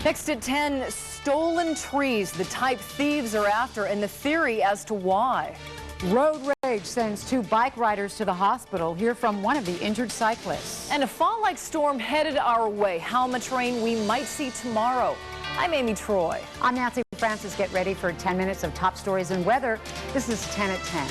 Next at 10, stolen trees, the type thieves are after, and the theory as to why. Road rage sends 2 bike riders to the hospital. Hear from one of the injured cyclists. And a fall-like storm headed our way. How much rain we might see tomorrow. I'm Amy Troy. I'm Nancy Francis. Get ready for 10 minutes of top stories and weather. This is 10 at 10.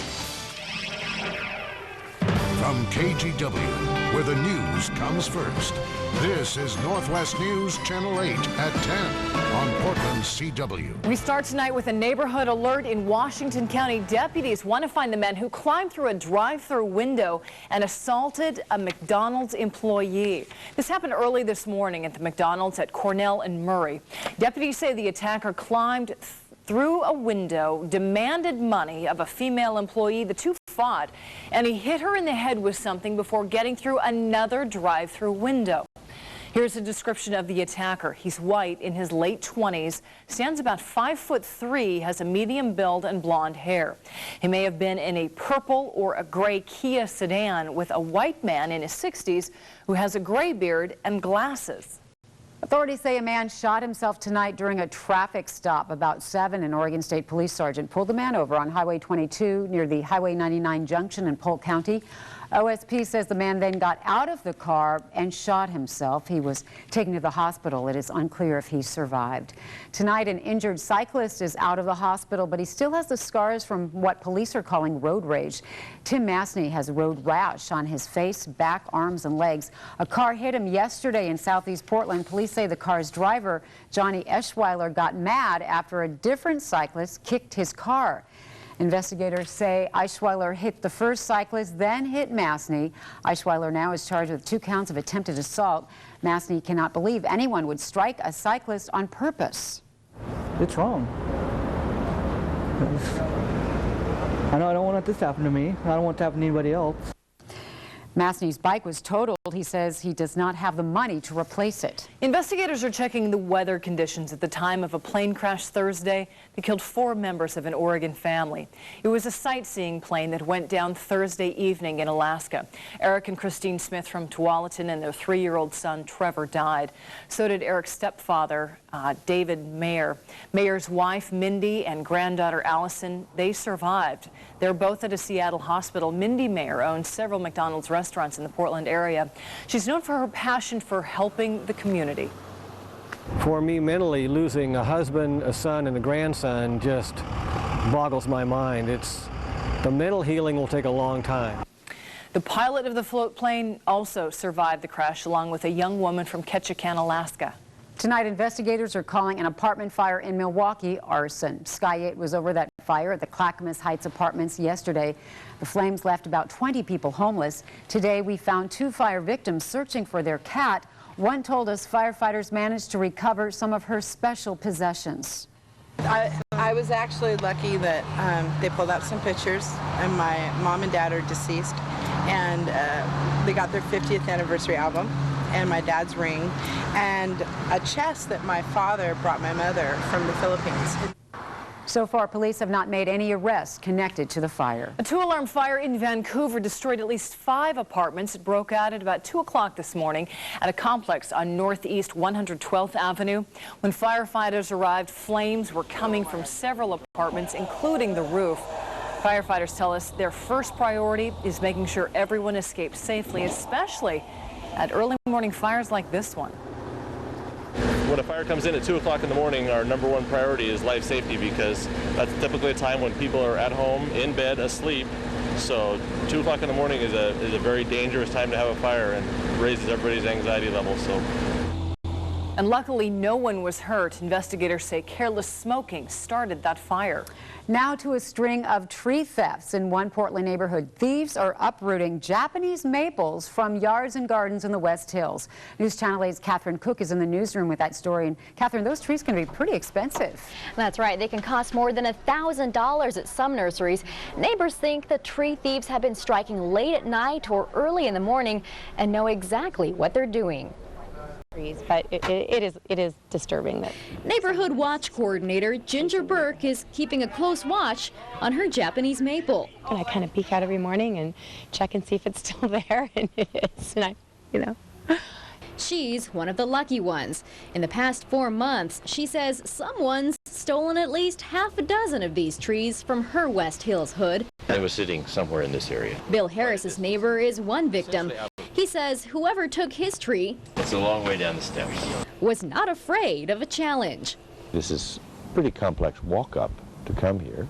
From KGW, where the news comes first, this is Northwest News Channel 8 at 10 on Portland's CW. We start tonight with a neighborhood alert in Washington County. Deputies want to find the men who climbed through a drive-through window and assaulted a McDonald's employee. This happened early this morning at the McDonald's at Cornell and Murray. Deputies say the attacker climbed through a window, demanded money of a female employee. The two fought, and he hit her in the head with something before getting through another drive-through window. Here's a description of the attacker. He's white, in his late 20s, stands about 5'3", has a medium build and blonde hair. He may have been in a purple or a gray Kia sedan with a white man in his 60s who has a gray beard and glasses. Authorities say a man shot himself tonight during a traffic stop. About 7, an Oregon State Police sergeant pulled the man over on Highway 22 near the Highway 99 junction in Polk County. OSP says the man then got out of the car and shot himself. He was taken to the hospital. It is unclear if he survived. Tonight, an injured cyclist is out of the hospital, but he still has the scars from what police are calling road rage. Tim Masney has a road rash on his face, back, arms, and legs. A car hit him yesterday in southeast Portland. Police say the car's driver, Johnny Eschweiler, got mad after a different cyclist kicked his car. Investigators say Eichweiler hit the first cyclist, then hit Masney. Eichweiler now is charged with 2 counts of attempted assault. Masney cannot believe anyone would strike a cyclist on purpose. It's wrong. I don't want this to happen to me. I don't want it to happen to anybody else. Masney's bike was totaled. He says he does not have the money to replace it. Investigators are checking the weather conditions at the time of a plane crash Thursday that killed 4 members of an Oregon family. It was a sightseeing plane that went down Thursday evening in Alaska. Eric and Christine Smith from Tualatin and their 3-year-old son Trevor died. So did Eric's stepfather, David Mayer. Mayer's wife, Mindy, and granddaughter Allison, they survived. They're both at a Seattle hospital. Mindy Mayer owns several McDonald's restaurants in the Portland area. She's known for her passion for helping the community. For me, mentally, losing a husband, a son, and a grandson just boggles my mind. The mental healing will take a long time. The pilot of the float plane also survived the crash, along with a young woman from Ketchikan, Alaska. Tonight, investigators are calling an apartment fire in Milwaukee arson. Sky 8 was over that fire at the Clackamas Heights apartments yesterday. The flames left about 20 people homeless. Today, we found 2 fire victims searching for their cat. One told us firefighters managed to recover some of her special possessions. I was actually lucky that they pulled out some pictures, and my mom and dad are deceased, and they got their 50th anniversary album, and my dad's ring, and a chest that my father brought my mother from the Philippines. So far, police have not made any arrests connected to the fire. A 2-alarm fire in Vancouver destroyed at least 5 apartments. It broke out at about 2 o'clock this morning at a complex on Northeast 112th Avenue. When firefighters arrived, flames were coming from several apartments, including the roof. Firefighters tell us their first priority is making sure everyone escapes safely, especially at early morning fires like this one. When a fire comes in at 2 o'clock in the morning, our #1 priority is life safety, because that's typically a time when people are at home, in bed, asleep. So 2 o'clock in the morning is a very dangerous time to have a fire and raises everybody's anxiety level. And luckily, no one was hurt. Investigators say careless smoking started that fire. Now to a string of tree thefts in one Portland neighborhood. Thieves are uprooting Japanese maples from yards and gardens in the West Hills. News Channel 8's Catherine Cook is in the newsroom with that story. And Catherine, those trees can be pretty expensive. That's right. They can cost more than $1,000 at some nurseries. Neighbors think the tree thieves have been striking late at night or early in the morning and know exactly what they're doing. But it is disturbing. That Neighborhood Watch Coordinator Ginger Burke is keeping a close watch on her Japanese maple. And I kind of peek out every morning and check and see if it's still there, and it is. And she's one of the lucky ones. In the past 4 months, she says someone's stolen at least half a dozen of these trees from her West Hills hood. I was sitting somewhere in this area. Bill Harris's neighbor is one victim. He says whoever took his tree, It's a long way down the steps. was not afraid of a challenge. This is a pretty complex walk up to come here,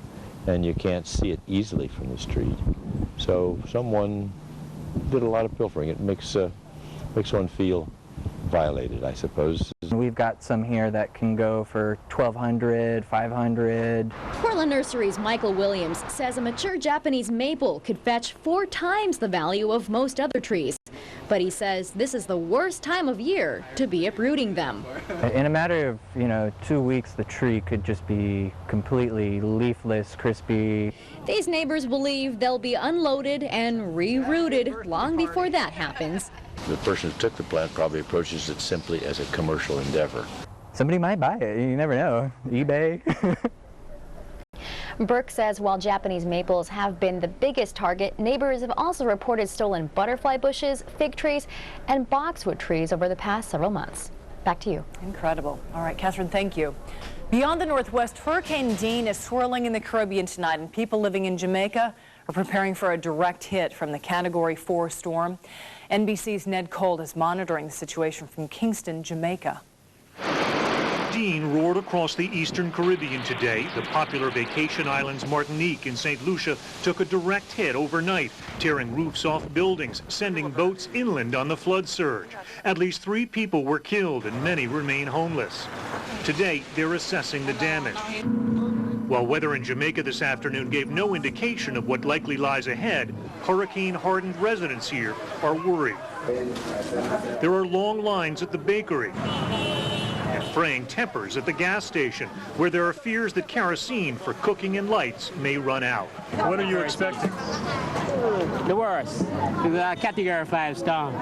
and you can't see it easily from the street. So someone did a lot of pilfering. It makes one feel violated, I suppose. We've got some here that can go for $1,200, $500. Portland Nursery's Michael Williams says a mature Japanese maple could fetch 4 times the value of most other trees. But he says this is the worst time of year to be uprooting them. In a matter of, 2 weeks, the tree could just be completely leafless, crispy. These neighbors believe they'll be unloaded and re-rooted long before that happens. The person who took the plant probably approaches it simply as a commercial endeavor. Somebody might buy it. You never know. eBay. Burke says while Japanese maples have been the biggest target, neighbors have also reported stolen butterfly bushes, fig trees, and boxwood trees over the past several months. Back to you. Incredible. All right, Catherine, thank you. Beyond the Northwest, Hurricane Dean is swirling in the Caribbean tonight, and people living in Jamaica are preparing for a direct hit from the Category 4 storm. NBC's Ned Cold is monitoring the situation from Kingston, Jamaica. Dean roared across the eastern Caribbean today. The popular vacation islands Martinique and St. Lucia took a direct hit overnight, tearing roofs off buildings, sending boats inland on the flood surge. At least 3 people were killed and many remain homeless. Today, they're assessing the damage. While weather in Jamaica this afternoon gave no indication of what likely lies ahead, hurricane-hardened residents here are worried. There are long lines at the bakery and fraying tempers at the gas station, where there are fears that kerosene for cooking and lights may run out. What are you expecting? The worst. The Category 5 storm.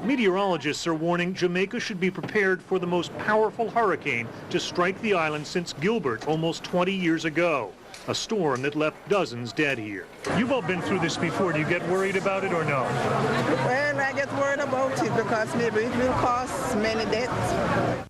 Meteorologists are warning Jamaica should be prepared for the most powerful hurricane to strike the island since Gilbert almost 20 years ago. A storm that left dozens dead here. You've all been through this before. Do you get worried about it or no? Well, I get worried about it because maybe it will cause many deaths.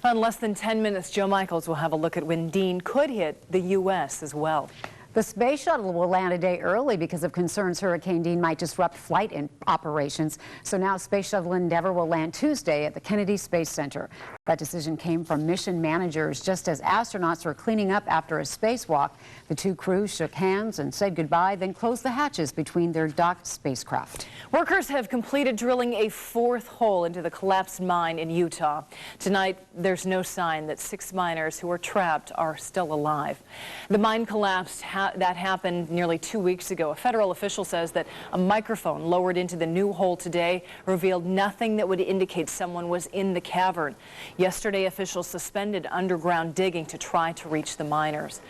Well, in less than 10 minutes, Joe Michaels will have a look at when Dean could hit the U.S. as well. The space shuttle will land a day early because of concerns Hurricane Dean might disrupt flight operations. So now Space Shuttle Endeavour will land Tuesday at the Kennedy Space Center. That decision came from mission managers just as astronauts were cleaning up after a spacewalk. The 2 crews shook hands and said goodbye, then closed the hatches between their docked spacecraft. Workers have completed drilling a 4th hole into the collapsed mine in Utah. Tonight, there's no sign that 6 miners who are trapped are still alive. The mine collapsed. That happened nearly 2 weeks ago. A federal official says that a microphone lowered into the new hole today revealed nothing that would indicate someone was in the cavern. Yesterday, officials suspended underground digging to try to reach the miners.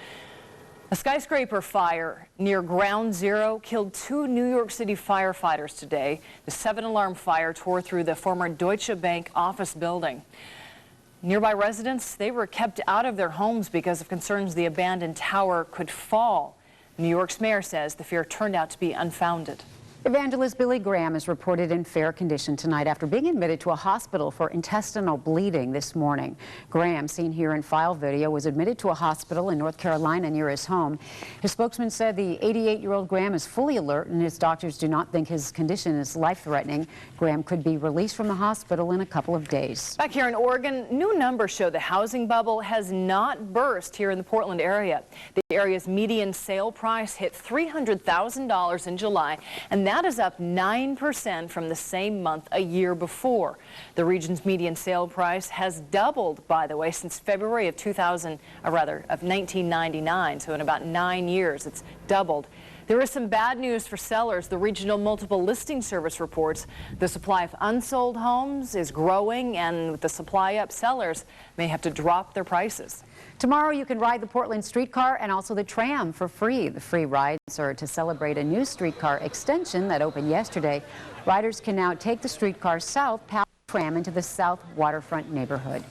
A skyscraper fire near Ground Zero killed 2 New York City firefighters today. The 7-alarm fire tore through the former Deutsche Bank office building. Nearby residents, they were kept out of their homes because of concerns the abandoned tower could fall. New York's mayor says the fear turned out to be unfounded. Evangelist Billy Graham is reported in fair condition tonight after being admitted to a hospital for intestinal bleeding this morning. Graham, seen here in file video, was admitted to a hospital in North Carolina near his home. His spokesman said the 88-year-old Graham is fully alert and his doctors do not think his condition is life-threatening. Graham could be released from the hospital in a couple of days. Back here in Oregon, new numbers show the housing bubble has not burst here in the Portland area. The area's median sale price hit $300,000 in July, and that is up 9% from the same month a year before. The region's median sale price has doubled, by the way, since February of 1999. So in about 9 years, it's doubled. There is some bad news for sellers. The Regional Multiple Listing Service reports the supply of unsold homes is growing, and with the supply up, sellers may have to drop their prices. Tomorrow you can ride the Portland streetcar and also the tram for free. The free rides are to celebrate a new streetcar extension that opened yesterday. Riders can now take the streetcar south past the tram into the South Waterfront neighborhood.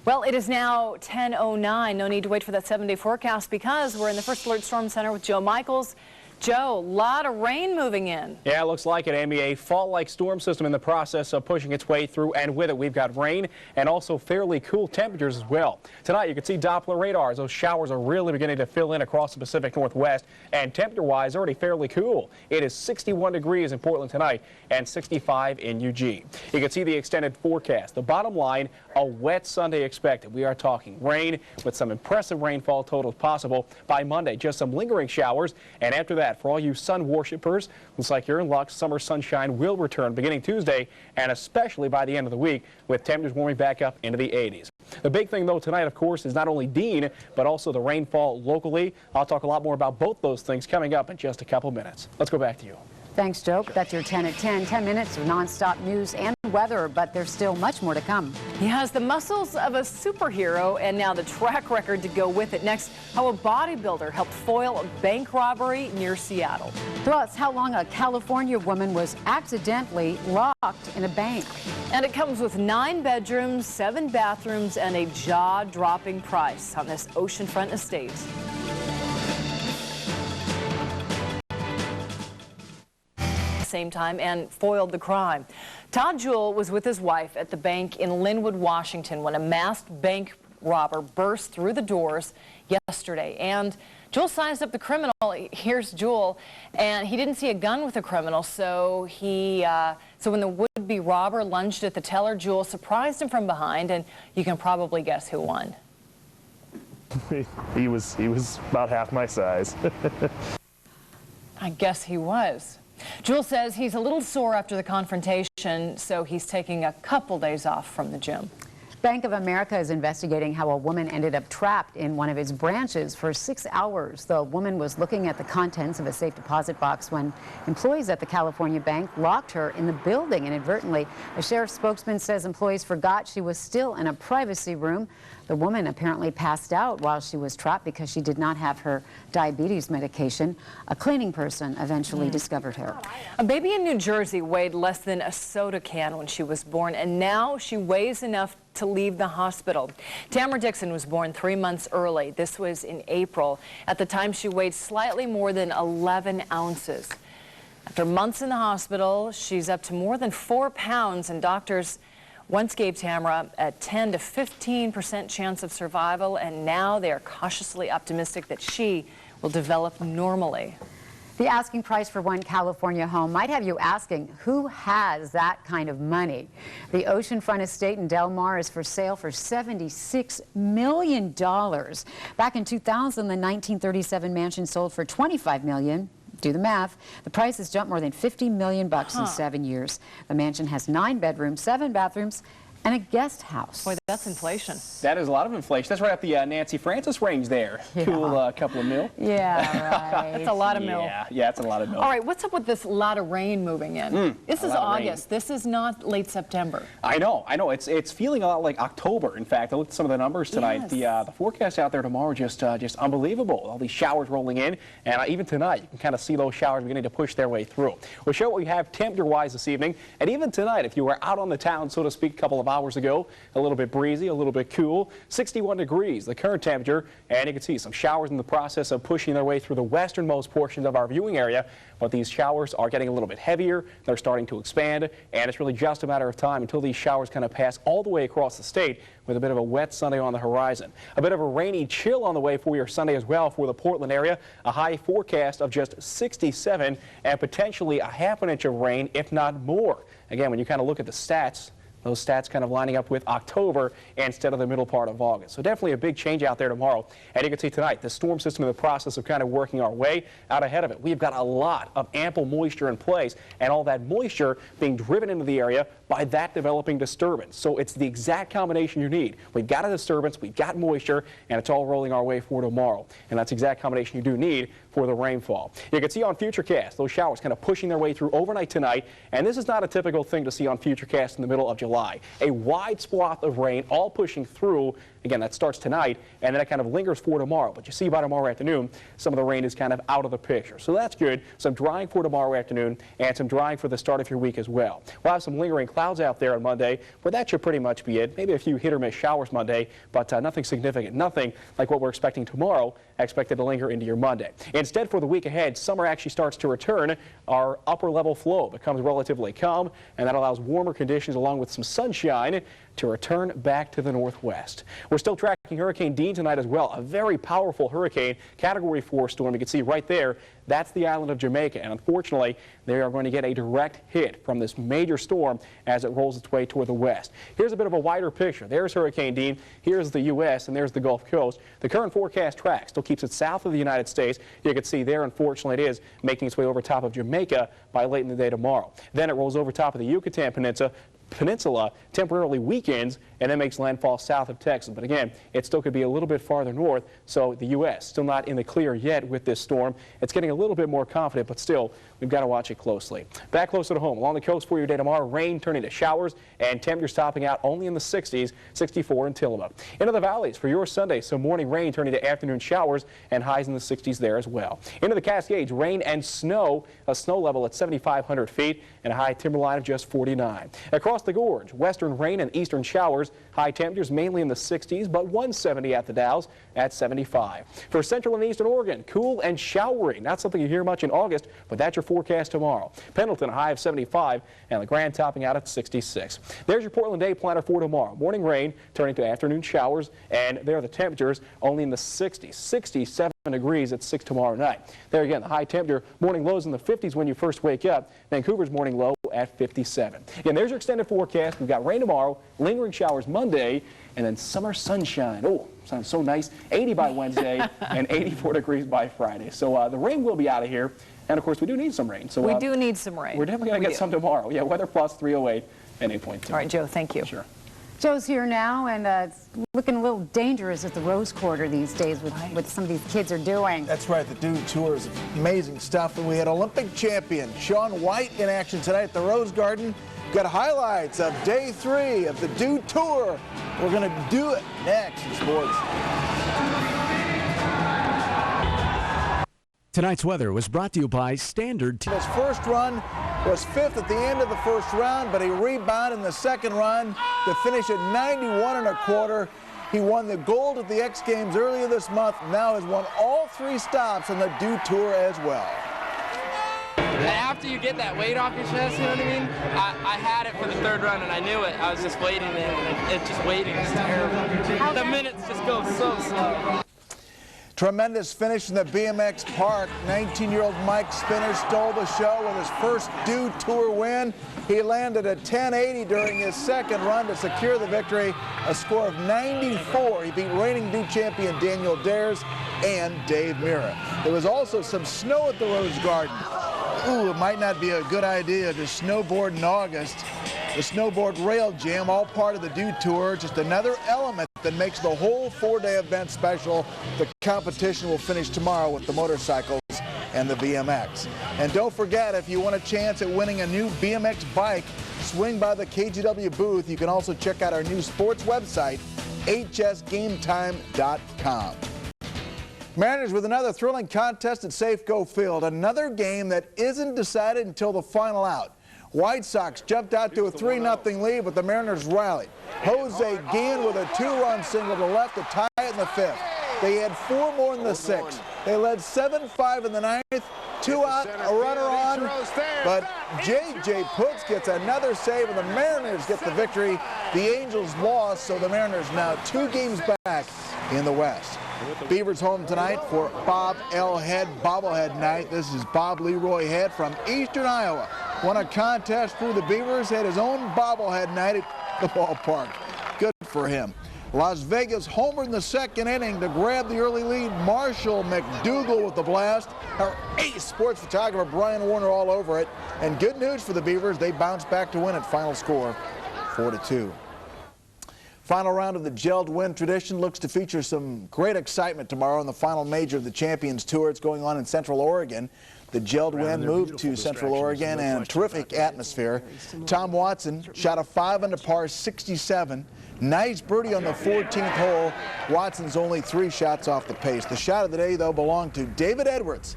Well, it is now 10:09. No need to wait for that 7-day forecast because we're in the First Alert Storm Center with Joe Michaels. Joe, a lot of rain moving in. Yeah, it looks like it, Amy. A fall-like storm system in the process of pushing its way through, and with it we've got rain and also fairly cool temperatures as well. Tonight you can see Doppler radars. Those showers are really beginning to fill in across the Pacific Northwest, and temperature-wise already fairly cool. It is 61 degrees in Portland tonight and 65 in Eugene. You can see the extended forecast. The bottom line, a wet Sunday expected. We are talking rain with some impressive rainfall totals possible by Monday. Just some lingering showers, and after that, for all you sun worshipers, looks like you're in luck. Summer sunshine will return beginning Tuesday, and especially by the end of the week, with temperatures warming back up into the 80s. The big thing, though, tonight, of course, is not only Dean, but also the rainfall locally. I'll talk a lot more about both those things coming up in just a couple minutes. Let's go back to you. Thanks, Joe. That's your 10 at 10. 10 minutes of nonstop news and weather, but there's still much more to come. He has the muscles of a superhero and now the track record to go with it. Next, how a bodybuilder helped foil a bank robbery near Seattle. Plus, how long a California woman was accidentally locked in a bank. And it comes with 9 bedrooms, 7 bathrooms, and a jaw-dropping price on this oceanfront estate. Same time and foiled the crime. Todd Jewell was with his wife at the bank in Linwood, Washington when a masked bank robber burst through the doors yesterday. And Jewell sized up the criminal. Here's Jewell, and he didn't see a gun with the criminal, so when the would-be robber lunged at the teller, Jewell surprised him from behind, and you can probably guess who won. He was about half my size. I guess he was. Jewell says he's a little sore after the confrontation, so he's taking a couple days off from the gym. Bank of America is investigating how a woman ended up trapped in one of its branches for 6 hours. The woman was looking at the contents of a safe deposit box when employees at the California bank locked her in the building inadvertently. A sheriff's spokesman says employees forgot she was still in a privacy room. The woman apparently passed out while she was trapped because she did not have her diabetes medication. A cleaning person eventually discovered her. A baby in New Jersey weighed less than a soda can when she was born, and now she weighs enough to leave the hospital. Tamara Dixon was born 3 months early. This was in April. At the time, she weighed slightly more than 11 ounces. After months in the hospital, she's up to more than 4 pounds, and doctors once gave Tamara a 10 to 15% chance of survival, and now they are cautiously optimistic that she will develop normally. The asking price for one California home might have you asking, who has that kind of money? The oceanfront estate in Del Mar is for sale for $76 million. Back in 2000, the 1937 mansion sold for $25 million. Do the math. The price has jumped more than $50 million in 7 years. The mansion has 9 bedrooms, 7 bathrooms, and a guest house. Boy, that's inflation. That is a lot of inflation. That's right up the Nancy Francis range there. Yeah. Cool couple of mil. Yeah, right. That's a lot of mil. Yeah, it's a lot of mil. All right, what's up with this lot of rain moving in? This is August. This is not late September. I know. It's feeling a lot like October. In fact, I looked at some of the numbers tonight. Yes. The forecast out there tomorrow just unbelievable. All these showers rolling in, and even tonight you can kind of see those showers beginning to push their way through. We'll show what we have temperature-wise this evening, and even tonight, if you were out on the town, so to speak, a couple of hours ago, a little bit breezy, a little bit cool, 61 degrees, the current temperature, and you can see some showers in the process of pushing their way through the westernmost portions of our viewing area. But these showers are getting a little bit heavier. They're starting to expand, and it's really just a matter of time until these showers kind of pass all the way across the state with a bit of a wet Sunday on the horizon. A bit of a rainy chill on the way for your Sunday as well for the Portland area. A high forecast of just 67 and potentially a half an inch of rain, if not more. Again, when you kind of look at the stats, those stats kind of lining up with October instead of the middle part of August. So definitely a big change out there tomorrow. And you can see tonight, the storm system in the process of kind of working our way out ahead of it. We've got a lot of ample moisture in place, and all that moisture being driven into the area by that developing disturbance. So it's the exact combination you need. We've got a disturbance, we've got moisture, and it's all rolling our way for tomorrow. And that's the exact combination you do need for the rainfall. You can see on Futurecast those showers kind of pushing their way through overnight tonight, and this is not a typical thing to see on Futurecast in the middle of July. A wide swath of rain all pushing through. Again, that starts tonight, and then it kind of lingers for tomorrow. But you see by tomorrow afternoon, some of the rain is kind of out of the picture. So that's good. Some drying for tomorrow afternoon and some drying for the start of your week as well. We'll have some lingering clouds out there on Monday, but that should pretty much be it. Maybe a few hit or miss showers Monday, but nothing significant. Nothing like what we're expecting tomorrow, expected to linger into your Monday. In Instead, for the week ahead, summer actually starts to return. Our upper level flow becomes relatively calm, and that allows warmer conditions along with some sunshine to return back to the northwest. We're still tracking Hurricane Dean tonight as well, a very powerful hurricane, Category 4 storm. You can see right there, that's the island of Jamaica, and unfortunately, they are going to get a direct hit from this major storm as it rolls its way toward the west. Here's a bit of a wider picture. There's Hurricane Dean, here's the U.S., and there's the Gulf Coast. The current forecast track still keeps it south of the United States. You can see there, unfortunately, it is making its way over top of Jamaica by late in the day tomorrow. Then it rolls over top of the Yucatan Peninsula, temporarily weakens, and then makes landfall south of Texas. But again, it still could be a little bit farther north, so the U.S. still not in the clear yet with this storm. It's getting a little bit more confident, but still, we've got to watch it closely. Back closer to home, along the coast for your day tomorrow, rain turning to showers, and temperatures topping out only in the 60s, 64 in Tillamook. Into the valleys for your Sunday, so morning rain turning to afternoon showers, and highs in the 60s there as well. Into the Cascades, rain and snow, a snow level at 7,500 feet, and a high timberline of just 49. Across the gorge, western rain and eastern showers, high temperatures mainly in the 60s, but 170 at the Dalles at 75. For central and eastern Oregon, cool and showery. Not something you hear much in August, but that's your forecast tomorrow. Pendleton, a high of 75, and LeGrand topping out at 66. There's your Portland day planner for tomorrow. Morning rain turning to afternoon showers, and there are the temperatures only in the 60s. 67 degrees at 6 tomorrow night. There again, the high temperature, morning lows in the 50s when you first wake up. Vancouver's morning low at 57. And there's your extended forecast. We've got rain tomorrow, lingering showers Monday, and then summer sunshine. Oh, sounds so nice. 80 by Wednesday and 84 degrees by Friday. So the rain will be out of here. And of course, we do need some rain. So we do need some rain. We're definitely going to get some tomorrow. Yeah, Weather Plus 308 and 8.2. All right, Joe, thank you. Sure. Joe's here now, and it's looking a little dangerous at the Rose Quarter these days with what some of these kids are doing. That's right, the Dude Tour is amazing stuff. And we had Olympic champion Shaun White in action tonight at the Rose Garden. We've got highlights of day 3 of the Dude Tour. We're going to do it next in sports. Tonight's weather was brought to you by Standard. His first run was 5th at the end of the first round, but he rebounded in the second run to finish at 91 1/4. He won the gold at the X Games earlier this month, now has won all 3 stops on the Dude Tour as well. After you get that weight off your chest, you know what I mean? I had it for the 3rd run, and I knew it. I was just waiting, and it's just waiting. It's terrible. The minutes just go so slow. Tremendous finish in the BMX Park. 19-year-old Mike Spinner stole the show with his first Dude Tour win. He landed a 1080 during his second run to secure the victory, a score of 94. He beat reigning Dude champion Daniel Dares and Dave Mira. There was also some snow at the Rose Garden. Ooh, it might not be a good idea to snowboard in August. The snowboard rail jam, all part of the Dude Tour, just another element that makes the whole 4-day event special. The competition will finish tomorrow with the motorcycles and the BMX. And don't forget, if you want a chance at winning a new BMX bike, swing by the KGW booth. You can also check out our new sports website, hsgametime.com. Mariners with another thrilling contest at Safeco Field. Another game that isn't decided until the final out. White Sox jumped out to a 3-0 lead, but the Mariners rallied. Jose Guillen with a 2-run single to left to tie it in the 5th. They had 4 more in the 6th. They led 7-5 in the 9th. 2 out, a runner on, but J.J. Putz gets another save, and the Mariners get the victory. The Angels lost, so the Mariners now 2 games back in the West. Beavers home tonight for Bob L. Head bobblehead night. This is Bob Leroy Head from Eastern Iowa. Won a contest through the Beavers, had his own bobblehead night at the ballpark. Good for him. Las Vegas homered in the 2nd inning to grab the early lead. Marshall McDougal with the blast. Our ace sports photographer Brian Warner all over it. And good news for the Beavers, they bounced back to win at final score 4-2. Final round of the Gelled Win tradition looks to feature some great excitement tomorrow in the final major of the Champions Tour. It's going on in Central Oregon. The Gelled Win moved to Central Oregon and a terrific atmosphere. Tom Watson shot a 5 under par 67. Nice birdie on the 14th hole. Watson's only 3 shots off the pace. The shot of the day, though, belonged to David Edwards.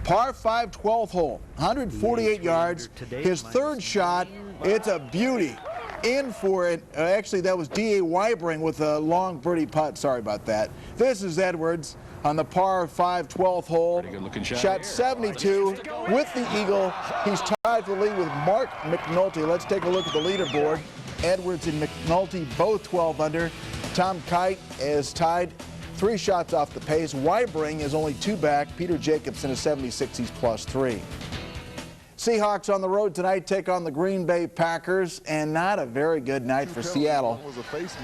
Par 5, 12th hole, 148 yards. His 3rd shot, it's a beauty. in for it. Actually, that was D.A. Weibring with a long birdie putt. Sorry about that. This is Edwards on the par 5 12th hole. Shot 72 with the eagle. He's tied for the lead with Mark McNulty. Let's take a look at the leaderboard. Edwards and McNulty both 12 under. Tom Kite is tied 3 shots off the pace. Weibring is only 2 back. Peter Jacobson is 76. He's +3. Seahawks on the road tonight take on the Green Bay Packers, and not a very good night for Seattle.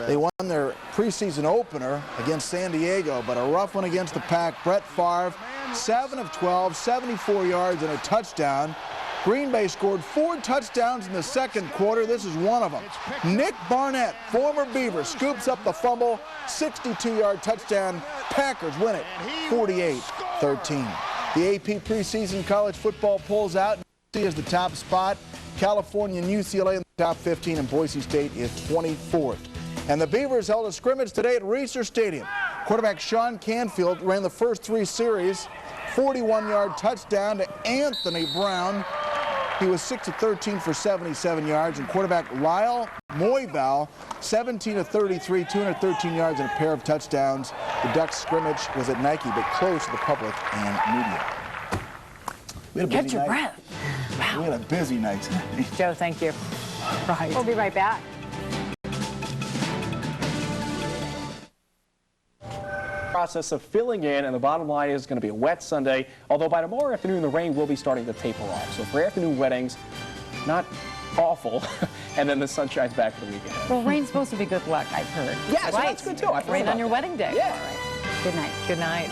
They won their preseason opener against San Diego, but a rough one against the Pack. Brett Favre, 7 of 12, 74 yards and a touchdown. Green Bay scored 4 touchdowns in the second quarter. This is one of them. Nick Barnett, former Beaver, scoops up the fumble, 62-yard touchdown. Packers win it 48-13. The AP preseason college football pulls out. Is the top spot. California and UCLA in the top 15, and Boise State is 24th. And the Beavers held a scrimmage today at Reser Stadium. Quarterback Sean Canfield ran the first 3 series, 41-yard touchdown to Anthony Brown. He was 6 of 13 for 77 yards, and quarterback Lyle Moyval, 17 of 33, 213 yards and a pair of touchdowns. The Ducks scrimmage was at Nike, but closed to the public and media. Catch your breath. Wow. We had a busy night tonight. Joe, thank you. Right. We'll be right back. Process of filling in, and the bottom line is going to be a wet Sunday, although by tomorrow afternoon the rain will be starting to taper off. So for afternoon weddings, not awful, and then the sun shines back for the weekend. Well, rain's supposed to be good luck, I've heard. Yeah, so that's good too. Rain on your wedding day. Yeah. All right. Good night. Good night.